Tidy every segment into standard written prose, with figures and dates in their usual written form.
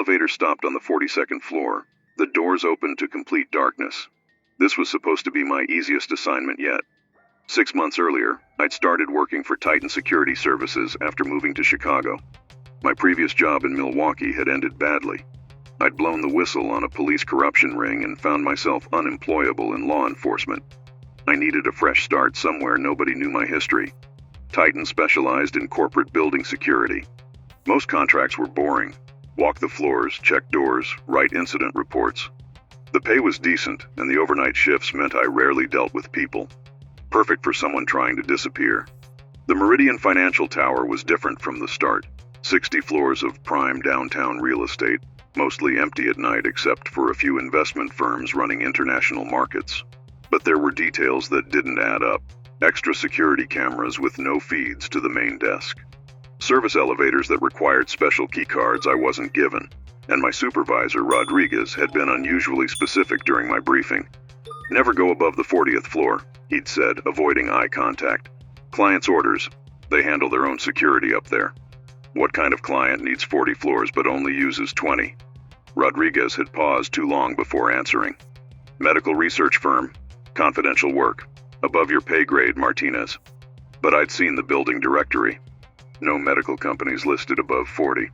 elevator stopped on the 42nd floor. The doors opened to complete darkness. This was supposed to be my easiest assignment yet. 6 months earlier, I'd started working for Titan Security Services after moving to Chicago. My previous job in Milwaukee had ended badly. I'd blown the whistle on a police corruption ring and found myself unemployable in law enforcement. I needed a fresh start somewhere nobody knew my history. Titan specialized in corporate building security. Most contracts were boring. Walk the floors, check doors, write incident reports. The pay was decent, and the overnight shifts meant I rarely dealt with people. Perfect for someone trying to disappear. The Meridian Financial Tower was different from the start. 60 floors of prime downtown real estate, mostly empty at night except for a few investment firms running international markets. But there were details that didn't add up. Extra security cameras with no feeds to the main desk. Service elevators that required special key cards I wasn't given. And my supervisor, Rodriguez, had been unusually specific during my briefing. Never go above the 40th floor, he'd said, avoiding eye contact. Client's orders. They handle their own security up there. What kind of client needs 40 floors but only uses 20? Rodriguez had paused too long before answering. Medical research firm. Confidential work. Above your pay grade, Martinez. But I'd seen the building directory. No medical companies listed above 40.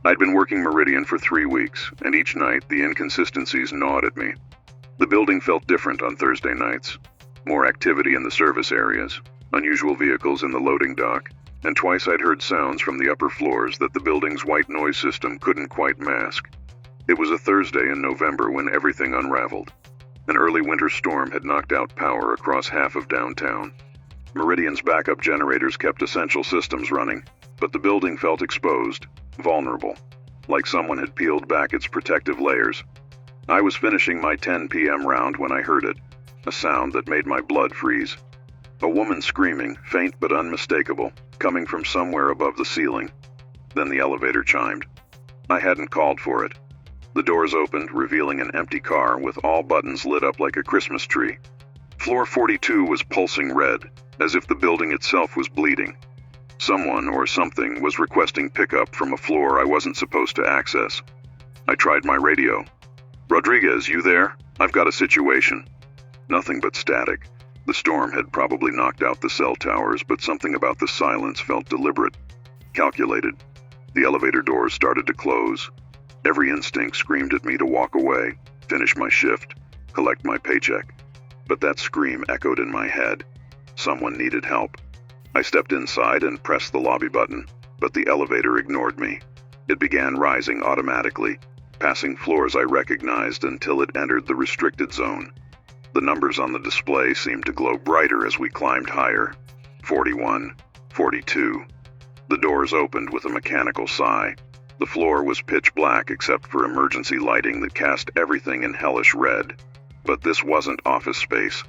I'd been working Meridian for 3 weeks, and each night the inconsistencies gnawed at me. The building felt different on Thursday nights. More activity in the service areas, unusual vehicles in the loading dock, and twice I'd heard sounds from the upper floors that the building's white noise system couldn't quite mask. It was a Thursday in November when everything unraveled. An early winter storm had knocked out power across half of downtown. Meridian's backup generators kept essential systems running, but the building felt exposed, vulnerable, like someone had peeled back its protective layers. I was finishing my 10 p.m. round when I heard it, a sound that made my blood freeze. A woman screaming, faint but unmistakable, coming from somewhere above the ceiling. Then the elevator chimed. I hadn't called for it. The doors opened, revealing an empty car with all buttons lit up like a Christmas tree. Floor 42 was pulsing red, as if the building itself was bleeding. Someone or something was requesting pickup from a floor I wasn't supposed to access. I tried my radio. Rodriguez, you there? I've got a situation. Nothing but static. The storm had probably knocked out the cell towers, but something about the silence felt deliberate, calculated. The elevator doors started to close. Every instinct screamed at me to walk away, finish my shift, collect my paycheck. But that scream echoed in my head. Someone needed help. I stepped inside and pressed the lobby button, but the elevator ignored me. It began rising automatically, passing floors I recognized until it entered the restricted zone. The numbers on the display seemed to glow brighter as we climbed higher. 41, 42. The doors opened with a mechanical sigh. The floor was pitch black except for emergency lighting that cast everything in hellish red. But this wasn't office space.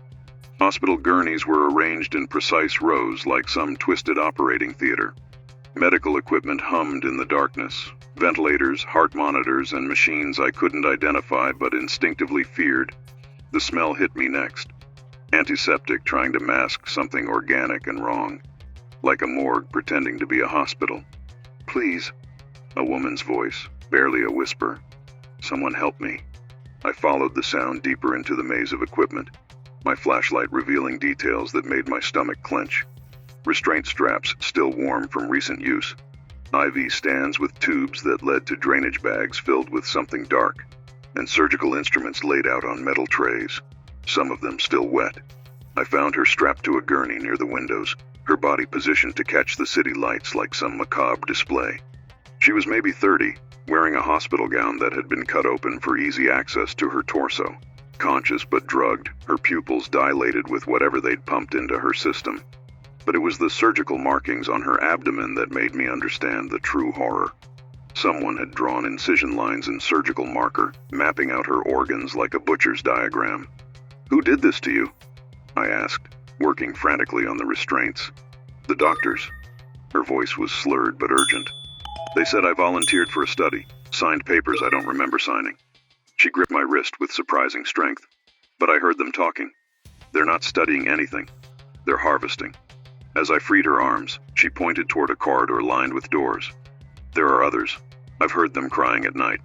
Hospital gurneys were arranged in precise rows like some twisted operating theater. Medical equipment hummed in the darkness. Ventilators, heart monitors, and machines I couldn't identify but instinctively feared. The smell hit me next. Antiseptic trying to mask something organic and wrong. Like a morgue pretending to be a hospital. Please. A woman's voice, barely a whisper. Someone help me. I followed the sound deeper into the maze of equipment, my flashlight revealing details that made my stomach clench. Restraint straps still warm from recent use. IV stands with tubes that led to drainage bags filled with something dark, and surgical instruments laid out on metal trays, some of them still wet. I found her strapped to a gurney near the windows, her body positioned to catch the city lights like some macabre display. She was maybe 30, wearing a hospital gown that had been cut open for easy access to her torso. Conscious but drugged, her pupils dilated with whatever they'd pumped into her system. But it was the surgical markings on her abdomen that made me understand the true horror. Someone had drawn incision lines in surgical marker, mapping out her organs like a butcher's diagram. Who did this to you? I asked, working frantically on the restraints. The doctors. Her voice was slurred but urgent. They said I volunteered for a study, signed papers I don't remember signing. She gripped my wrist with surprising strength, but I heard them talking. They're not studying anything. They're harvesting. As I freed her arms, she pointed toward a corridor lined with doors. There are others. I've heard them crying at night.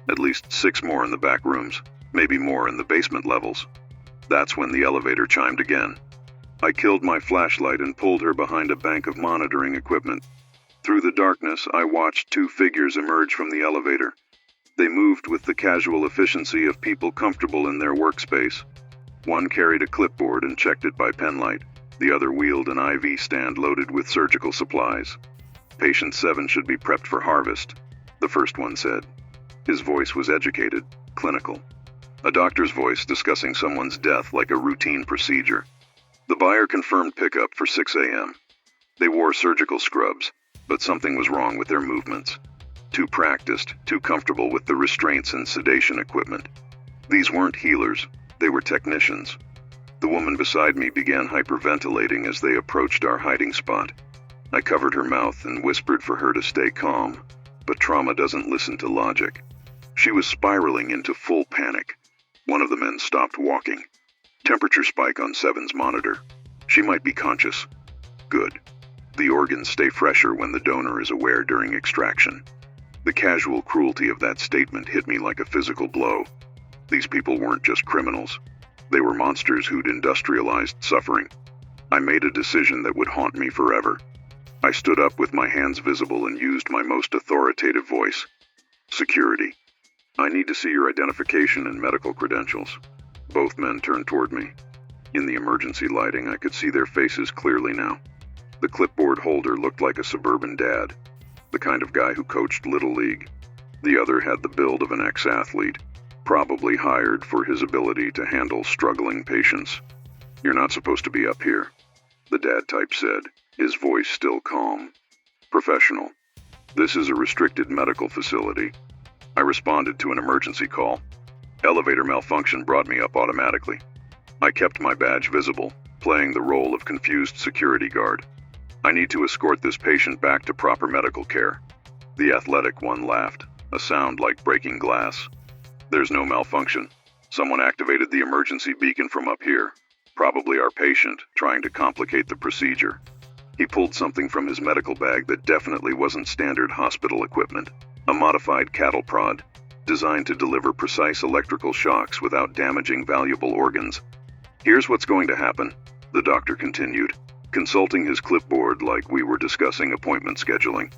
At least 6 more in the back rooms, maybe more in the basement levels. That's when the elevator chimed again. I killed my flashlight and pulled her behind a bank of monitoring equipment. Through the darkness, I watched 2 figures emerge from the elevator. They moved with the casual efficiency of people comfortable in their workspace. One carried a clipboard and checked it by penlight. The other wheeled an IV stand loaded with surgical supplies. "Patient 7 should be prepped for harvest," the first one said. His voice was educated, clinical. A doctor's voice discussing someone's death like a routine procedure. The buyer confirmed pickup for 6 a.m. They wore surgical scrubs, but something was wrong with their movements. Too practiced, too comfortable with the restraints and sedation equipment. These weren't healers, they were technicians. The woman beside me began hyperventilating as they approached our hiding spot. I covered her mouth and whispered for her to stay calm, but trauma doesn't listen to logic. She was spiraling into full panic. One of the men stopped walking. Temperature spike on 7's monitor. She might be conscious. Good. The organs stay fresher when the donor is aware during extraction. The casual cruelty of that statement hit me like a physical blow. These people weren't just criminals. They were monsters who'd industrialized suffering. I made a decision that would haunt me forever. I stood up with my hands visible and used my most authoritative voice. "Security. I need to see your identification and medical credentials." Both men turned toward me. In the emergency lighting, I could see their faces clearly now. The clipboard holder looked like a suburban dad, the kind of guy who coached Little League. The other had the build of an ex-athlete, probably hired for his ability to handle struggling patients. "You're not supposed to be up here," the dad type said, his voice still calm. "Professional. This is a restricted medical facility." I responded to an emergency call. Elevator malfunction brought me up automatically. I kept my badge visible, playing the role of confused security guard. "I need to escort this patient back to proper medical care." The athletic one laughed, a sound like breaking glass. "There's no malfunction. Someone activated the emergency beacon from up here. Probably our patient, trying to complicate the procedure." He pulled something from his medical bag that definitely wasn't standard hospital equipment. A modified cattle prod, designed to deliver precise electrical shocks without damaging valuable organs. "Here's what's going to happen," the doctor continued, consulting his clipboard like we were discussing appointment scheduling.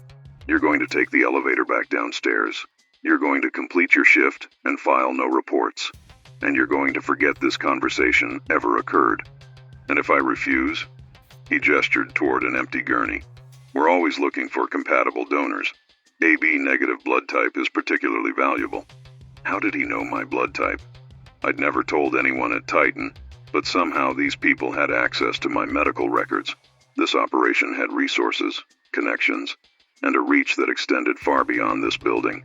"You're going to take the elevator back downstairs. You're going to complete your shift and file no reports. And you're going to forget this conversation ever occurred. And if I refuse," he gestured toward an empty gurney, "we're always looking for compatible donors. AB negative blood type is particularly valuable." How did he know my blood type? I'd never told anyone at Titan, but somehow these people had access to my medical records. This operation had resources, connections, and a reach that extended far beyond this building.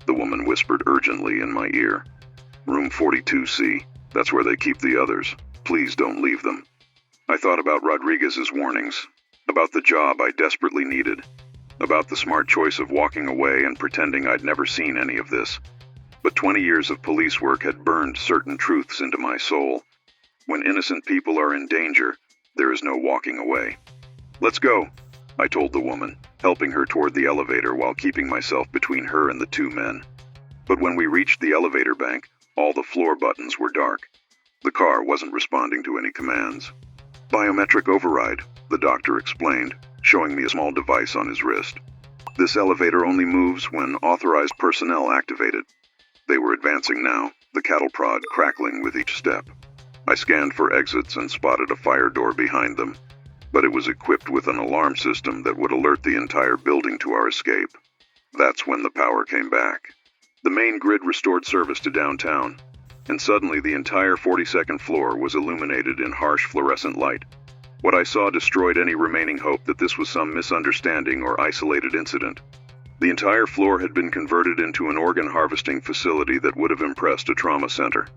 The woman whispered urgently in my ear. "Room 42C, that's where they keep the others. Please don't leave them." I thought about Rodriguez's warnings, about the job I desperately needed, about the smart choice of walking away and pretending I'd never seen any of this. But 20 years of police work had burned certain truths into my soul. When innocent people are in danger, there is no walking away. "Let's go," I told the woman, helping her toward the elevator while keeping myself between her and the 2 men. But when we reached the elevator bank, all the floor buttons were dark. The car wasn't responding to any commands. "Biometric override," the doctor explained, showing me a small device on his wrist. "This elevator only moves when authorized personnel activated." They were advancing now, the cattle prod crackling with each step. I scanned for exits and spotted a fire door behind them, but it was equipped with an alarm system that would alert the entire building to our escape. That's when the power came back. The main grid restored service to downtown, and suddenly the entire 42nd floor was illuminated in harsh fluorescent light. What I saw destroyed any remaining hope that this was some misunderstanding or isolated incident. The entire floor had been converted into an organ harvesting facility that would have impressed a trauma center.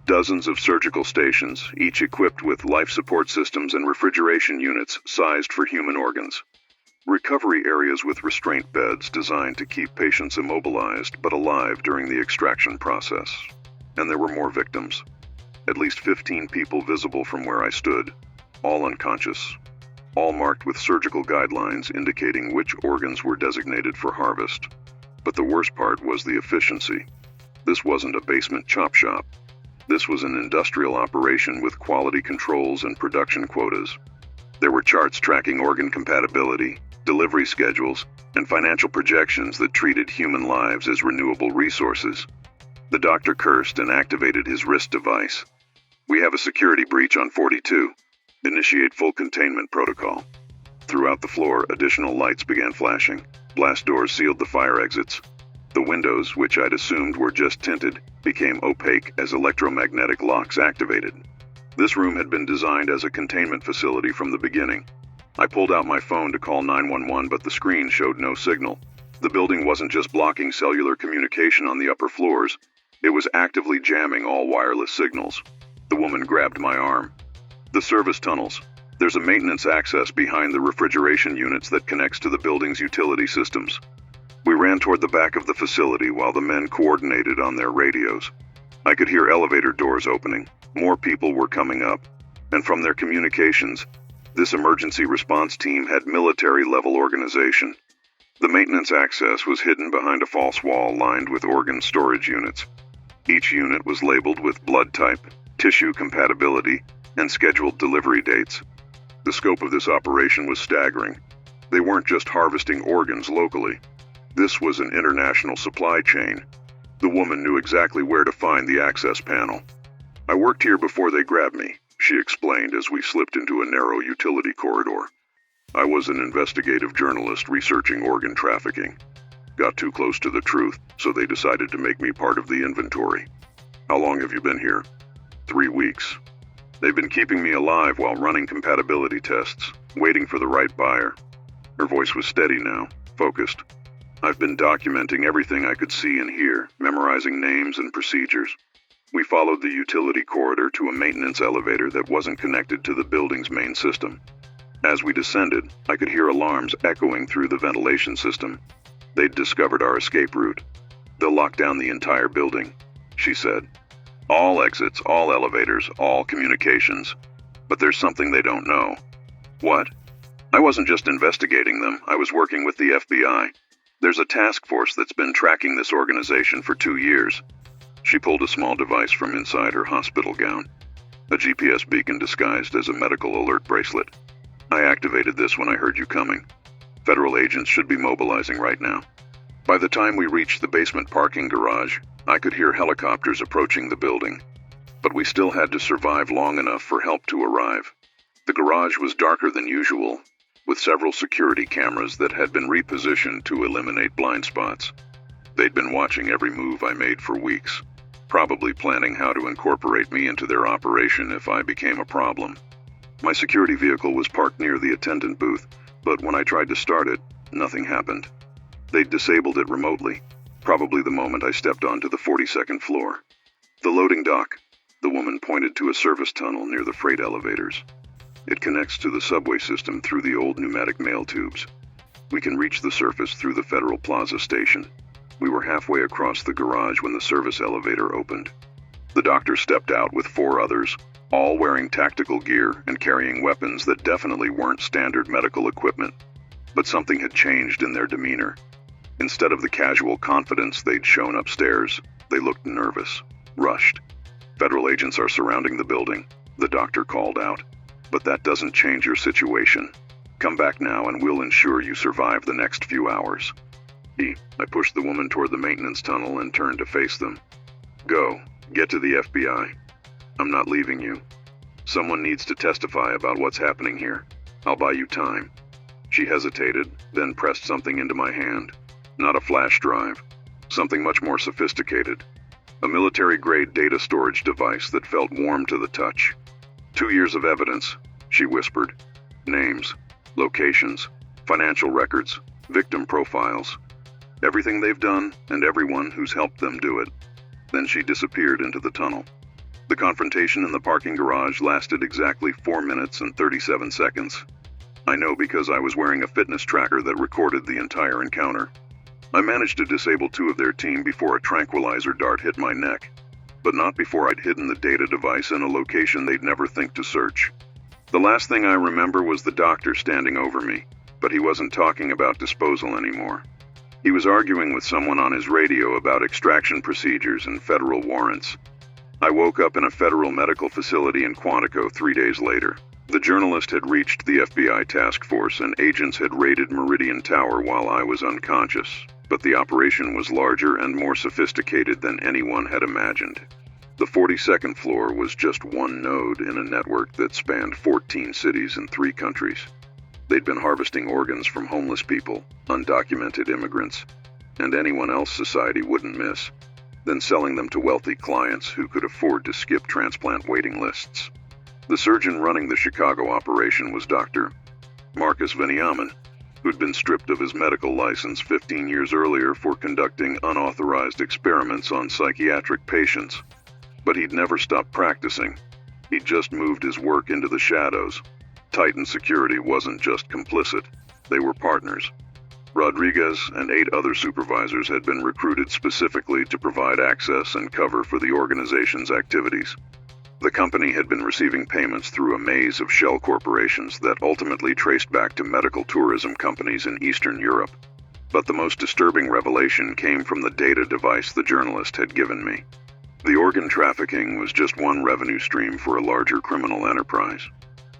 Dozens of surgical stations, each equipped with life support systems and refrigeration units sized for human organs. Recovery areas with restraint beds designed to keep patients immobilized but alive during the extraction process. And there were more victims. At least 15 people visible from where I stood, all unconscious, all marked with surgical guidelines indicating which organs were designated for harvest. But the worst part was the efficiency. This wasn't a basement chop shop. This was an industrial operation with quality controls and production quotas. There were charts tracking organ compatibility, delivery schedules, and financial projections that treated human lives as renewable resources. The doctor cursed and activated his wrist device. "We have a security breach on 42. Initiate full containment protocol." Throughout the floor, additional lights began flashing. Blast doors sealed the fire exits. The windows, which I'd assumed were just tinted, became opaque as electromagnetic locks activated. This room had been designed as a containment facility from the beginning. I pulled out my phone to call 911, but the screen showed no signal. The building wasn't just blocking cellular communication on the upper floors, it was actively jamming all wireless signals. The woman grabbed my arm. "The service tunnels. There's a maintenance access behind the refrigeration units that connects to the building's utility systems." We ran toward the back of the facility while the men coordinated on their radios. I could hear elevator doors opening. More people were coming up. And from their communications, this emergency response team had military-level organization. The maintenance access was hidden behind a false wall lined with organ storage units. Each unit was labeled with blood type, tissue compatibility, and scheduled delivery dates. The scope of this operation was staggering. They weren't just harvesting organs locally. This was an international supply chain. The woman knew exactly where to find the access panel. "I worked here before they grabbed me," she explained as we slipped into a narrow utility corridor. "I was an investigative journalist researching organ trafficking. Got too close to the truth, so they decided to make me part of the inventory." "How long have you been here?" 3 weeks. They've been keeping me alive while running compatibility tests, waiting for the right buyer." Her voice was steady now, focused. "I've been documenting everything I could see and hear, memorizing names and procedures." We followed the utility corridor to a maintenance elevator that wasn't connected to the building's main system. As we descended, I could hear alarms echoing through the ventilation system. They'd discovered our escape route. "They'll lock down the entire building," she said. "All exits, all elevators, all communications. But there's something they don't know." "What?" "I wasn't just investigating them, I was working with the FBI. There's a task force that's been tracking this organization for 2 years. She pulled a small device from inside her hospital gown. A GPS beacon disguised as a medical alert bracelet. "I activated this when I heard you coming. Federal agents should be mobilizing right now." By the time we reached the basement parking garage, I could hear helicopters approaching the building. But we still had to survive long enough for help to arrive. The garage was darker than usual, with several security cameras that had been repositioned to eliminate blind spots. They'd been watching every move I made for weeks, probably planning how to incorporate me into their operation if I became a problem. My security vehicle was parked near the attendant booth, but when I tried to start it, nothing happened. They'd disabled it remotely, probably the moment I stepped onto the 42nd floor. "The loading dock," the woman pointed to a service tunnel near the freight elevators. "It connects to the subway system through the old pneumatic mail tubes. We can reach the surface through the Federal Plaza station." We were halfway across the garage when the service elevator opened. The doctor stepped out with 4 others, all wearing tactical gear and carrying weapons that definitely weren't standard medical equipment. But something had changed in their demeanor. Instead of the casual confidence they'd shown upstairs, they looked nervous, rushed. "Federal agents are surrounding the building," the doctor called out. "But that doesn't change your situation. Come back now and we'll ensure you survive the next few hours." I pushed the woman toward the maintenance tunnel and turned to face them. "Go. Get to the FBI. I'm not leaving you. Someone needs to testify about what's happening here. I'll buy you time." She hesitated, then pressed something into my hand. Not a flash drive. Something much more sophisticated. A military-grade data storage device that felt warm to the touch. 2 years of evidence, she whispered. Names, locations, financial records, victim profiles. Everything they've done and everyone who's helped them do it. Then she disappeared into the tunnel. The confrontation in the parking garage lasted exactly 4 minutes and 37 seconds. I know because I was wearing a fitness tracker that recorded the entire encounter. I managed to disable 2 of their team before a tranquilizer dart hit my neck, but not before I'd hidden the data device in a location they'd never think to search. The last thing I remember was the doctor standing over me, but he wasn't talking about disposal anymore. He was arguing with someone on his radio about extraction procedures and federal warrants. I woke up in a federal medical facility in Quantico 3 days later. The journalist had reached the FBI task force and agents had raided Meridian Tower while I was unconscious, but the operation was larger and more sophisticated than anyone had imagined. The 42nd floor was just one node in a network that spanned 14 cities and 3 countries. They'd been harvesting organs from homeless people, undocumented immigrants, and anyone else society wouldn't miss, then selling them to wealthy clients who could afford to skip transplant waiting lists. The surgeon running the Chicago operation was Dr. Marcus Veniamin, who'd been stripped of his medical license 15 years earlier for conducting unauthorized experiments on psychiatric patients. But he'd never stopped practicing. He'd just moved his work into the shadows. Titan Security wasn't just complicit, they were partners. Rodriguez and 8 other supervisors had been recruited specifically to provide access and cover for the organization's activities. The company had been receiving payments through a maze of shell corporations that ultimately traced back to medical tourism companies in Eastern Europe. But the most disturbing revelation came from the data device the journalist had given me. The organ trafficking was just one revenue stream for a larger criminal enterprise.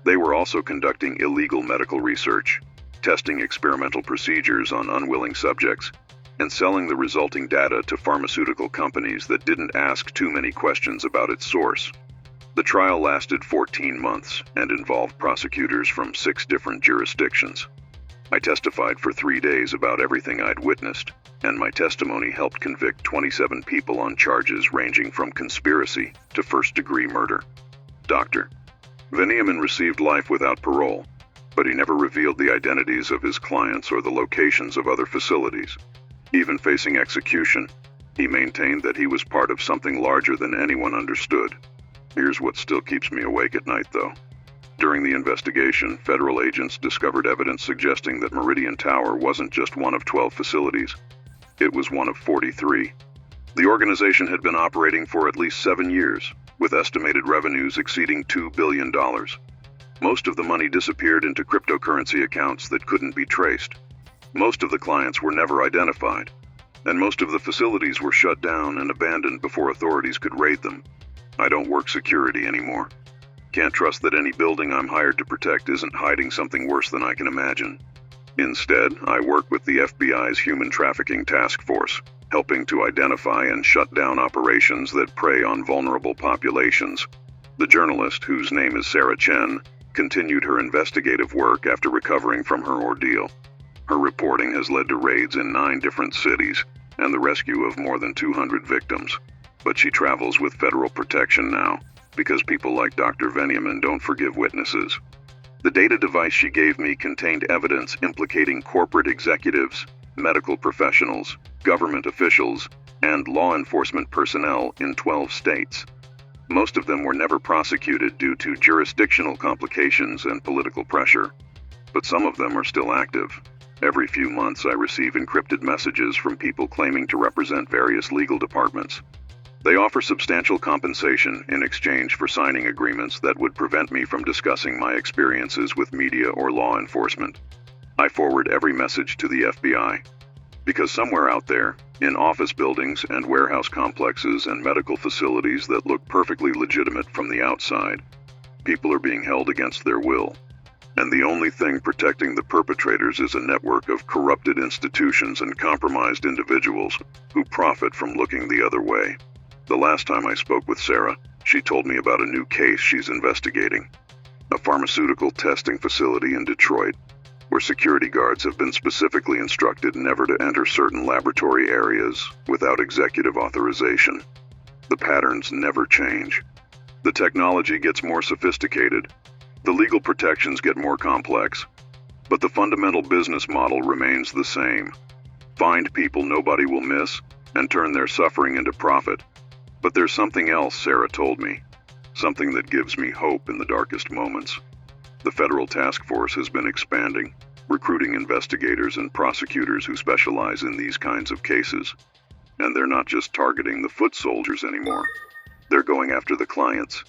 They were also conducting illegal medical research, testing experimental procedures on unwilling subjects, and selling the resulting data to pharmaceutical companies that didn't ask too many questions about its source. The trial lasted 14 months and involved prosecutors from 6 different jurisdictions. I testified for 3 days about everything I'd witnessed, and my testimony helped convict 27 people on charges ranging from conspiracy to first-degree murder. Dr. Veniamin received life without parole, but he never revealed the identities of his clients or the locations of other facilities. Even facing execution, he maintained that he was part of something larger than anyone understood. Here's what still keeps me awake at night, though. During the investigation, federal agents discovered evidence suggesting that Meridian Tower wasn't just one of 12 facilities. It was one of 43. The organization had been operating for at least 7 years, with estimated revenues exceeding $2 billion. Most of the money disappeared into cryptocurrency accounts that couldn't be traced. Most of the clients were never identified, and most of the facilities were shut down and abandoned before authorities could raid them. I don't work security anymore. Can't trust that any building I'm hired to protect isn't hiding something worse than I can imagine. Instead, I work with the FBI's Human Trafficking Task Force, helping to identify and shut down operations that prey on vulnerable populations. The journalist, whose name is Sarah Chen, continued her investigative work after recovering from her ordeal. Her reporting has led to raids in 9 different cities and the rescue of more than 200 victims. But she travels with federal protection now, because people like Dr. Veniamin don't forgive witnesses. The data device she gave me contained evidence implicating corporate executives, medical professionals, government officials, and law enforcement personnel in 12 states. Most of them were never prosecuted due to jurisdictional complications and political pressure, but some of them are still active. Every few months I receive encrypted messages from people claiming to represent various legal departments. They offer substantial compensation in exchange for signing agreements that would prevent me from discussing my experiences with media or law enforcement. I forward every message to the FBI, because somewhere out there, in office buildings and warehouse complexes and medical facilities that look perfectly legitimate from the outside, people are being held against their will. And the only thing protecting the perpetrators is a network of corrupted institutions and compromised individuals who profit from looking the other way. The last time I spoke with Sarah, she told me about a new case she's investigating. A pharmaceutical testing facility in Detroit, where security guards have been specifically instructed never to enter certain laboratory areas without executive authorization. The patterns never change. The technology gets more sophisticated. The legal protections get more complex. But the fundamental business model remains the same. Find people nobody will miss and turn their suffering into profit. But there's something else, Sarah told me. Something that gives me hope in the darkest moments. The federal task force has been expanding, recruiting investigators and prosecutors who specialize in these kinds of cases. And they're not just targeting the foot soldiers anymore. They're going after the clients.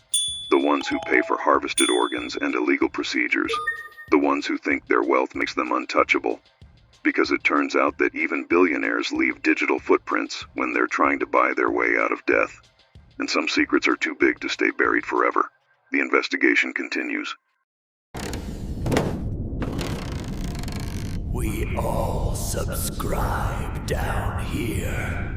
The ones who pay for harvested organs and illegal procedures. The ones who think their wealth makes them untouchable. Because it turns out that even billionaires leave digital footprints when they're trying to buy their way out of death. And some secrets are too big to stay buried forever. The investigation continues. We all subscribe down here.